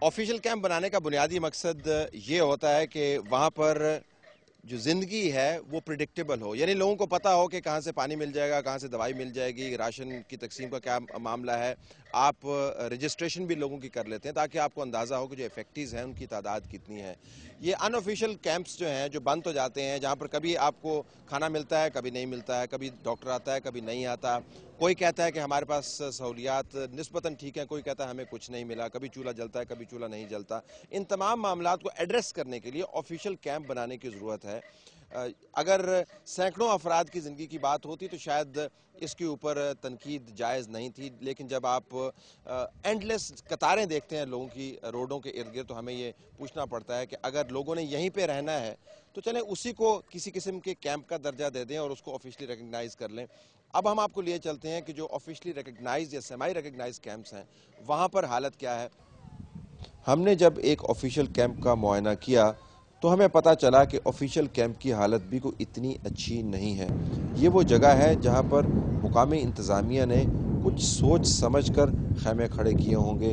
Official camp बनाने का बुनियादी मकसद ये होता है कि वहाँ पर जो ज़िंदगी है वो प्रिडिक्टेबल हो, यानी लोगों को पता हो कि कहाँ से पानी मिल जाएगा, कहाँ से दवाई मिल जाएगी, राशन की तकसीम का क्या मामला है। आप रजिस्ट्रेशन भी लोगों की कर लेते हैं ताकि आपको अंदाज़ा हो कि जो इफेक्टिव्स हैं उनकी तादाद कितनी है। ये अनऑफिशियल कैंप्स जो हैं जो बंद हो जाते हैं, जहाँ पर कभी आपको खाना मिलता है, कभी नहीं मिलता है, कभी डॉक्टर आता है, कभी नहीं आता। कोई कहता है कि हमारे पास सहूलियात निस्बतन ठीक हैं, कोई कहता है हमें कुछ नहीं मिला, कभी चूल्हा जलता है, कभी चूल्हा नहीं जलता। इन तमाम मामलात को एड्रेस करने के लिए ऑफिशियल कैंप बनाने की ज़रूरत है। अगर सैकड़ों अफराद की ज़िंदगी की बात होती तो शायद इसके ऊपर तनकीद जायज़ नहीं थी, लेकिन जब आप एंडलेस कतारें देखते हैं लोगों की रोडों के इर्द गिर्द, तो हमें ये पूछना पड़ता है कि अगर लोगों ने यहीं पे रहना है तो चलें उसी को किसी किस्म के कैंप का दर्जा दे दें और उसको ऑफिशियली रिकग्नाइज़ कर लें। अब हम आपको लिए चलते हैं कि जो ऑफिशियली रिकग्नाइज या सेमी रिकग्नाइज कैंप्स हैं वहाँ पर हालत क्या है। हमने जब एक ऑफिशियल कैंप का मुआयना किया तो हमें पता चला कि ऑफिशियल कैंप की हालत भी कोई इतनी अच्छी नहीं है। ये वो जगह है जहाँ पर मुकामी इंतज़ामिया ने कुछ सोच समझ कर खैमे खड़े किए होंगे।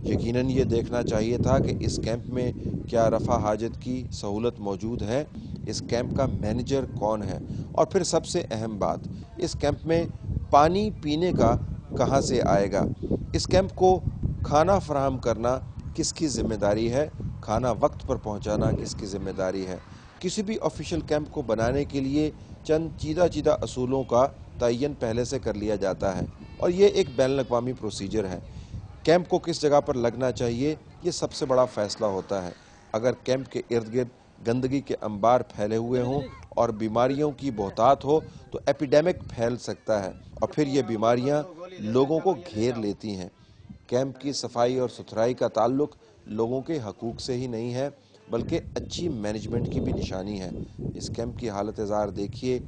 यकीनन ये देखना चाहिए था कि इस कैंप में क्या रफ़ा हाजत की सहूलत मौजूद है, इस कैंप का मैनेजर कौन है, और फिर सबसे अहम बात, इस कैंप में पानी पीने का कहाँ से आएगा। इस कैंप को खाना फराहम करना किसकी ज़िम्मेदारी है, खाना वक्त पर पहुंचाना किसकी ज़िम्मेदारी है। किसी भी ऑफिशियल कैंप को बनाने के लिए चंद चीदा असूलों का तयन पहले से कर लिया जाता है और ये एक बैनुल-अक़वामी प्रोसीजर है। कैंप को किस जगह पर लगना चाहिए ये सबसे बड़ा फ़ैसला होता है। अगर कैंप के इर्द गिर्द गंदगी के अंबार फैले हुए हों और बीमारियों की बहुतात हो तो एपिडेमिक फैल सकता है और फिर ये बीमारियां लोगों को घेर लेती हैं। कैंप की सफाई और सुथराई का ताल्लुक लोगों के हकूक़ से ही नहीं है बल्कि अच्छी मैनेजमेंट की भी निशानी है। इस कैंप की हालत ज़ार देखिए,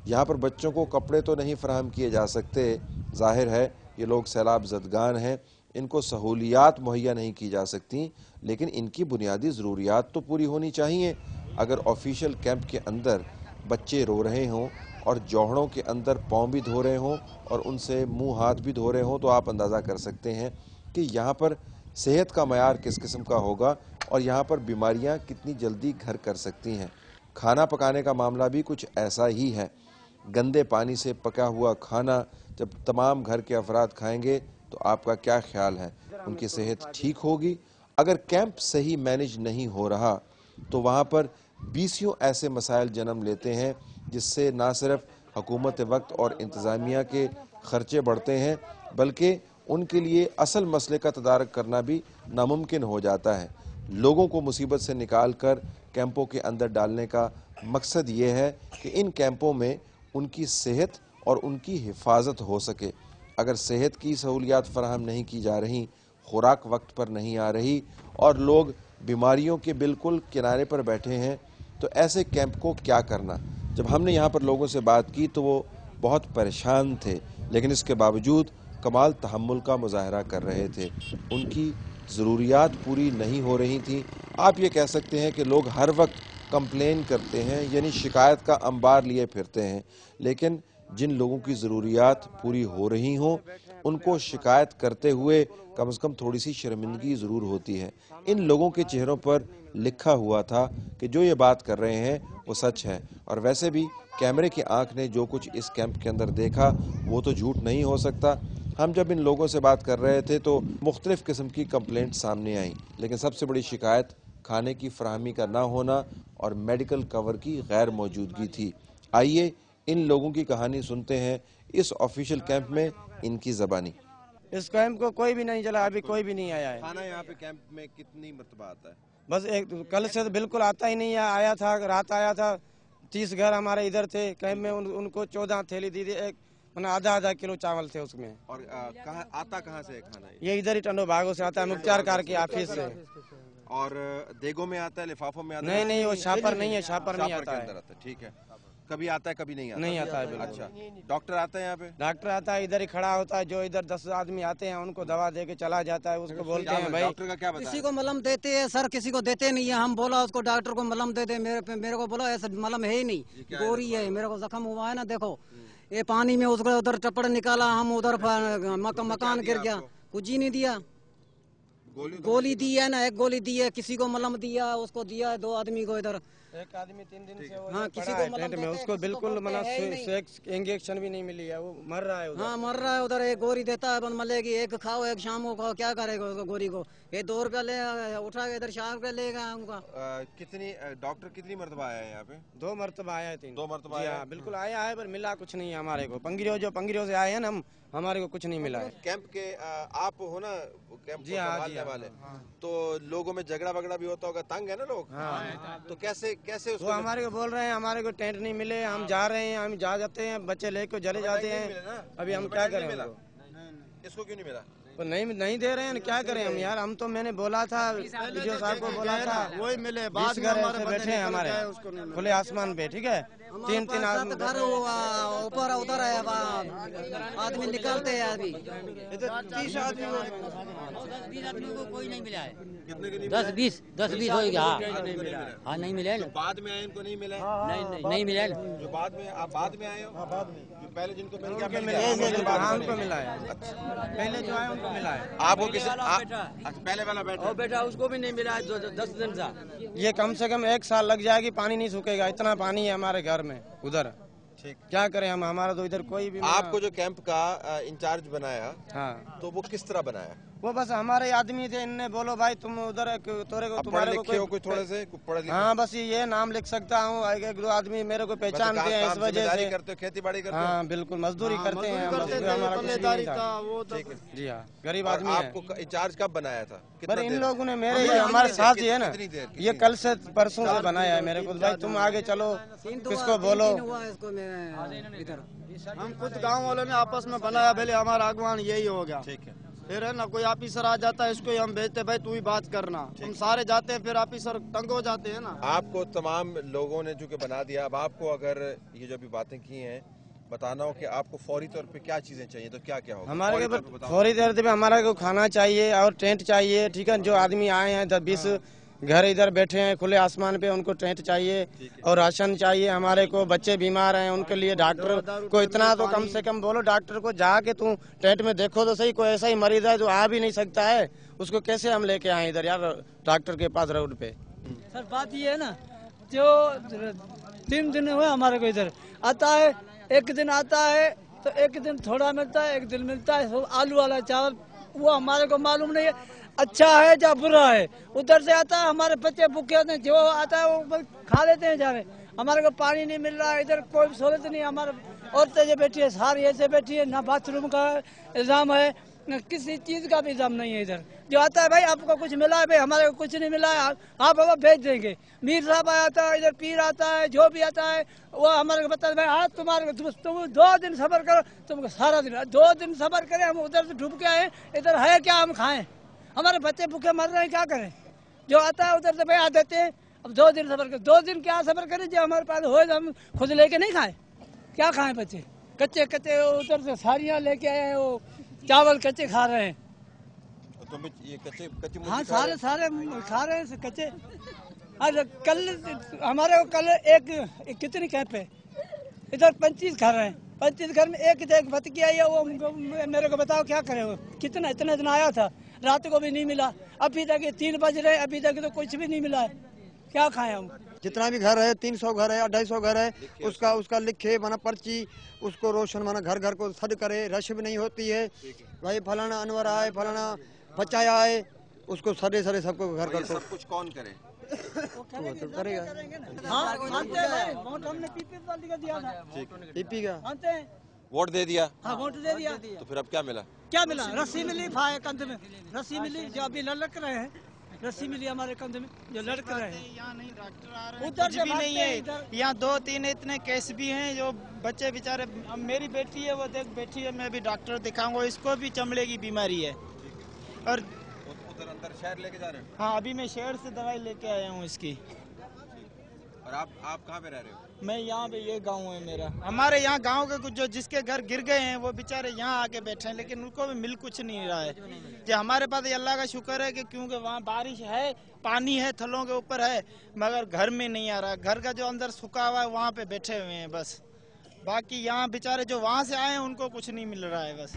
यहाँ पर बच्चों को कपड़े तो नहीं फराहम किए जा सकते, ज़ाहिर है ये लोग सैलाब ज़दगान हैं, इनको सहूलियात मुहैया नहीं की जा सकती, लेकिन इनकी बुनियादी ज़रूरियात तो पूरी होनी चाहिए। अगर ऑफिशियल कैंप के अंदर बच्चे रो रहे हों और जौहड़ों के अंदर पाँव भी धो रहे हों और उनसे मुंह हाथ भी धो रहे हों तो आप अंदाज़ा कर सकते हैं कि यहाँ पर सेहत का मयार किस किस्म का होगा और यहाँ पर बीमारियाँ कितनी जल्दी घर कर सकती हैं। खाना पकाने का मामला भी कुछ ऐसा ही है। गंदे पानी से पका हुआ खाना जब तमाम घर के अफराद खाएंगे तो आपका क्या ख्याल है, उनकी सेहत ठीक होगी? अगर कैंप सही मैनेज नहीं हो रहा तो वहाँ पर बीसियों ऐसे मसाइल जन्म लेते हैं जिससे ना सिर्फ हुकूमत वक्त और इंतज़ामिया के ख़र्चे बढ़ते हैं बल्कि उनके लिए असल मसले का तदारक करना भी नामुमकिन हो जाता है। लोगों को मुसीबत से निकाल कर कैंपों के अंदर डालने का मकसद ये है कि इन कैंपों में उनकी सेहत और उनकी हिफाजत हो सके। अगर सेहत की सहूलियात फराहम नहीं की जा रही, खुराक वक्त पर नहीं आ रही और लोग बीमारियों के बिल्कुल किनारे पर बैठे हैं तो ऐसे कैंप को क्या करना। जब हमने यहाँ पर लोगों से बात की तो वो बहुत परेशान थे, लेकिन इसके बावजूद कमाल तहम्मुल का मुजाहरा कर रहे थे। उनकी ज़रूरियात पूरी नहीं हो रही थी। आप ये कह सकते हैं कि लोग हर वक्त कंप्लेन करते हैं, यानी शिकायत का अंबार लिए फिरते हैं, लेकिन जिन लोगों की ज़रूरियात पूरी हो रही हों उनको शिकायत करते हुए कम से कम थोड़ी सी शर्मिंदगी ज़रूर होती है। इन लोगों के चेहरों पर लिखा हुआ था कि जो ये बात कर रहे हैं वो सच है, और वैसे भी कैमरे की आंख ने जो कुछ इस कैंप के अंदर देखा वो तो झूठ नहीं हो सकता। हम जब इन लोगों से बात कर रहे थे तो मुख्तलिफ़ किस्म की कंप्लेंट सामने आई, लेकिन सबसे बड़ी शिकायत खाने की फराहमी का ना होना और मेडिकल कवर की गैर मौजूदगी थी। आइए इन लोगों की कहानी सुनते हैं इस ऑफिशियल कैंप में इनकी ज़बानी। इस कैंप को कोई भी नहीं चला, अभी कोई भी नहीं आया है। खाना यहाँ पे कैंप में कितनी मरतबा आता है? बस एक कल से तो बिल्कुल आता ही नहीं है। आया था, रात आया था, 30 घर हमारे इधर थे कैंप में, उनको 14 थैली दी थी, एक आधा किलो चावल थे उसमें। और कहाँ से है खाना ये इधर ही टंडो भागों से आता है, मुख्तार कार की ऑफिस से। और देगों में आता है, लिफाफों में आता नहीं है? नहीं, वो छापर नहीं है, छापर नहीं शापर के आता अंदर है। आता है, ठीक है। कभी आता है कभी नहीं आता? नहीं आता है बिल्कुल। अच्छा, डॉक्टर आता है यहाँ पे? डॉक्टर आता है, इधर ही खड़ा होता है, जो इधर 10 आदमी आते हैं उनको दवा दे के चला जाता है। उसको बोलते हैं भाई, डॉक्टर का क्या बताया? किसी को मलम देते हैं सर, किसी को देते नहीं है। हम बोला उसको डॉक्टर को मलम दे दे, मेरे को बोला ऐसा मलम है ही नहीं, गोरी है। मेरे को जख्म हुआ है ना, देखो ये पानी में उसको उधर चप्पड़ निकाला, हम उधर मकान गिर गया, कुछ ही नहीं दिया। गोली दी है ना, एक गोली दी है, किसी को मलम दिया, उसको दिया है 2 आदमी को इधर। एक आदमी 3 दिन से हाँ, किसी को टेंट में, उसको बिल्कुल मतलब इंजेक्शन भी नहीं मिली है, वो मर रहा है उधर। हाँ मर रहा है उधर। एक गोरी देता है बंद मलेगी, एक खाओ एक शाम को खाओ, क्या करेगा उसको गोरी को। ये 2 रुपया ले उठा के इधर 4 रुपया लेगा उनका। कितनी डॉक्टर कितनी मरतबा आया है यहाँ पे? 2 मरतबा आया है, 3 2 मरतबा आया है? बिल्कुल आया है, पर मिला कुछ नहीं है हमारे को। पंगिरियों से आए हैं ना हम, हमारे को कुछ नहीं मिला है। कैंप के आप हो ना, कैंप को संभालने वाले, तो लोगों में झगड़ा वगड़ा भी होता होगा, तंग है ना लोग। तो कैसे उसको वो हमारे को बोल रहे हैं हमारे को टेंट नहीं मिले, हम जा रहे हैं, हम जाते हैं, बच्चे लेके चले जाते हैं, अभी हम क्या करें? इसको क्यों नहीं मिला? वो नहीं दे रहे हैं, क्या करें हम यार? हम तो मैंने बोला था, वीडियो साहब को बोला था, वही मिले। 20 घर ऐसे बैठे हैं हमारे खुले आसमान पे, ठीक है, 3-3 आदमी घर ऊपर उधर है, आदमी निकलते हैं अभी। इधर 30 आदमी 20 आदमी को कोई नहीं मिला है। कितने के नहीं 10-20 हो गया। हाँ नहीं मिला है। बाद में आए इनको नहीं मिला? नहीं मिला है। जो बाद में आप बाद में आए हो, जो पहले जिनको मिल गया हमको मिला है। पहले जो आए उनको मिला है। आपको किसी पहले वाला बेटा उसको भी नहीं मिला है 10 दिन से। ये कम से कम 1 साल लग जाएगी, पानी नहीं सूखेगा, इतना पानी है हमारे घर में उधर। ठीक, क्या करें हम? हमारा तो इधर कोई भी। आपको जो कैंप का इंचार्ज बनाया, हाँ, तो वो किस तरह बनाया? वो बस हमारे आदमी थे, इनने बोलो भाई तुम उधर तुम्हारे को कोई थोड़े से पढ़े लिखे? हाँ बस ये नाम लिख सकता हूँ, 1-2 आदमी मेरे को पहचानते हैं, इस वजह से करते हो, खेती बाड़ी करते हो? हाँ बिल्कुल, मजदूरी करते हैं, हमारा कुछ नहीं था। जी हाँ, गरीब आदमी है। आपको इंचार्ज कब बनाया था? पर इन लोगों ने हमारे साथ ही है ना, ये कल से परसों से बनाया है मेरे को। भाई तुम आगे चलो, किसको बोलो। हम खुद गांव वालों ने आपस में बनाया, पहले हमारा आगवान यही हो गया। ठीक है, फिर है ना कोई ऑफिसर आ जाता है, इसको ही हम भेजते, भाई तू ही बात करना। हम सारे जाते हैं, फिर ऑफिसर तंग हो जाते हैं ना। आपको तमाम लोगों ने जो कि बना दिया, अब आपको अगर ये जो भी बातें की हैं बताना हो कि आपको फौरी तौर पे क्या चीजें चाहिए, तो क्या क्या होगा? हमारे फौरी तौर पे हमारा को खाना चाहिए और टेंट चाहिए, ठीक है। जो आदमी आए हैं 10-20 घर इधर बैठे हैं खुले आसमान पे, उनको टेंट चाहिए और राशन चाहिए। हमारे को बच्चे बीमार हैं, उनके लिए डॉक्टर को इतना तो कम से कम बोलो, डॉक्टर को जाके तू टेंट में देखो तो सही, कोई ऐसा ही मरीज है जो आ भी नहीं सकता है, उसको कैसे हम लेके आए इधर यार डॉक्टर के पास रोड पे? सर बात ये है ना, जो 3 दिन हुए हमारे को इधर आता है, एक दिन आता है तो एक दिन थोड़ा मिलता है, एक दिन मिलता है आलू वाला चावल, वो हमारे को मालूम नहीं है अच्छा है या बुरा है। उधर से आता है, हमारे बच्चे भूखे होते हैं, जो आता है वो खा लेते हैं जाने। हमारे को पानी नहीं मिल रहा है, इधर कोई सहूलत नहीं। हमारे औरतें जो बैठी है सारी ऐसे बैठी है, ना बाथरूम का इंतजाम है, न किसी चीज का भी इंतजाम नहीं है। इधर जो आता है भाई आपको कुछ मिला है, भाई हमारे को कुछ नहीं मिला है, आप बाबा भेज देंगे। मीर साहब आता है, इधर पीर आता है, जो भी आता है वो हमारे को बताता है भाई आज तुम्हारे तुम 2 दिन सबर करो, तुमको सारा दिन 2 दिन सबर करें। हम उधर से डूब के आए, इधर है क्या हम खाएं? हमारे बच्चे भूखे मर रहे हैं, क्या करें? जो आता है उधर से भाई आ देते हैं। अब 2 दिन सबर करें, 2 दिन क्या सबर करें? जो हमारे पास हो हम खुद लेके नहीं खाएं, क्या खाएं? बच्चे कच्चे उधर से साड़ियाँ लेके आए हैं, वो चावल कच्चे खा रहे हैं। तो ये कच्चे हाँ सारे खा रहे हैं कच्चे। आज कल हमारे को कल एक कितनी कैंप है इधर 25 घर हैं, 25 घर में एक भटकी आई है, वो मेरे को बताओ क्या करे? वो कितना इतना दिन आया था, रात को भी नहीं मिला, अभी तक 3 बज रहे, अभी तक तो कुछ भी नहीं मिला है, क्या खाएं हम? जितना भी घर है 300 घर है 250 घर है, उसका लिखे माना पर्ची, उसको रोशन माना घर घर को सद करे, रश भी नहीं होती है। भाई फलाना अनवर आए, फलाना बचाया आए, उसको सदे सबको घर घर सब कुछ कौन करे? तो करेगा। हाँ वोट हमने पीपी वाली का दिया था, पीपी का वोट दे दिया। हाँ वोट दे दिया। तो फिर अब क्या मिला? क्या मिला? रस्सी मिली, फाय कंध में रस्सी मिली, जो अभी लड़क रहे हैं, रस्सी मिली हमारे कंध में, जो लड़क रहे हैं। यहाँ नहीं डॉक्टर आ रहे हैं, उधर कुछ भी नहीं है। यहाँ 2-3 इतने केस भी हैं, जो बच्चे बेचारे, मेरी बेटी है वो देख बैठी है, मैं भी डॉक्टर दिखाऊंगा, इसको भी चमड़े की बीमारी है। और उधर अंदर शहर लेके जा रहे हो? हाँ अभी मैं शहर से दवाई लेके आया हूँ इसकी। और आप कहाँ पे रह रहे हो? मैं यहाँ पे, ये गांव है मेरा। हमारे यहाँ गांव के कुछ जो जिसके घर गिर गए हैं वो बेचारे यहाँ आके बैठे हैं, लेकिन उनको भी मिल कुछ नहीं रहा है। जो हमारे पास अल्लाह का शुक्र है कि क्योंकि वहाँ बारिश है, पानी है, थलों के ऊपर है, मगर घर में नहीं आ रहा। घर का जो अंदर सूखा हुआ है वहाँ पे बैठे हुए हैं बस। बाकी यहाँ बेचारे जो वहाँ से आए हैं उनको कुछ नहीं मिल रहा है बस।